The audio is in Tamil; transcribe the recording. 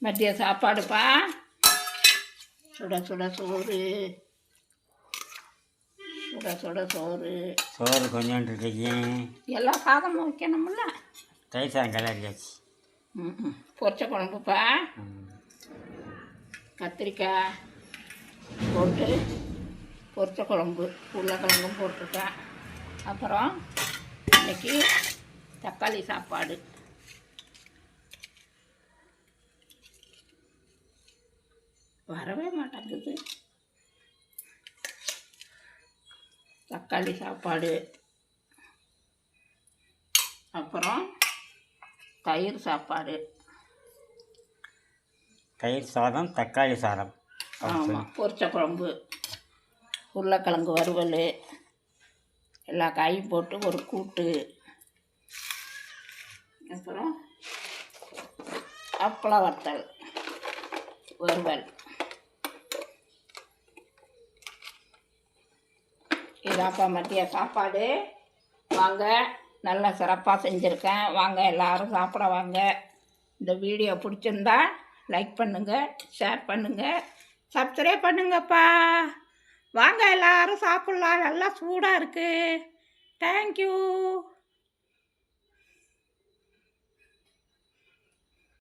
மதிய சாப்பாடுப்பா. சுட சுட சோறு, சுட சுட சோறு. சோறு கொஞ்சோண்டு இருக்கீங்க. எல்லா சாதமும் வைக்கணும்ல. தயிர் சாதம் கிளறியாச்சு. பொரிச்ச குழம்புப்பா. கத்திரிக்காய் போட்டு பொரிச்ச குழம்பு, உருளைக்கிழங்கும் போட்டிருக்கேன். அப்புறம் இன்னைக்கு தக்காளி சாப்பாடு. வரவே மாட்டேங்குது. தக்காளி சாப்பாடு, அப்புறம் தயிர் சாப்பாடு. தயிர் சாதம், தக்காளி சாதம். ஆமாம், பொரிச்ச குழம்பு, உருளைக்கிழங்கு வறுவல், எல்லா காயும் போட்டு ஒரு கூட்டு. அப்புறம் அப்பளம் வத்தல், வறுவல். இதாப்பா மதிய சாப்பாடு. வாங்க, நல்லா சிறப்பாக செஞ்சுருக்கேன். வாங்க எல்லோரும் சாப்பிட வாங்க. இந்த வீடியோ பிடிச்சிருந்தா லைக் பண்ணுங்கள், ஷேர் பண்ணுங்கள், சப்ஸ்கிரைப் பண்ணுங்கப்பா. வாங்க எல்லோரும் சாப்பிட்லாம். நல்லா சூடாக இருக்குது. தேங்க்யூ.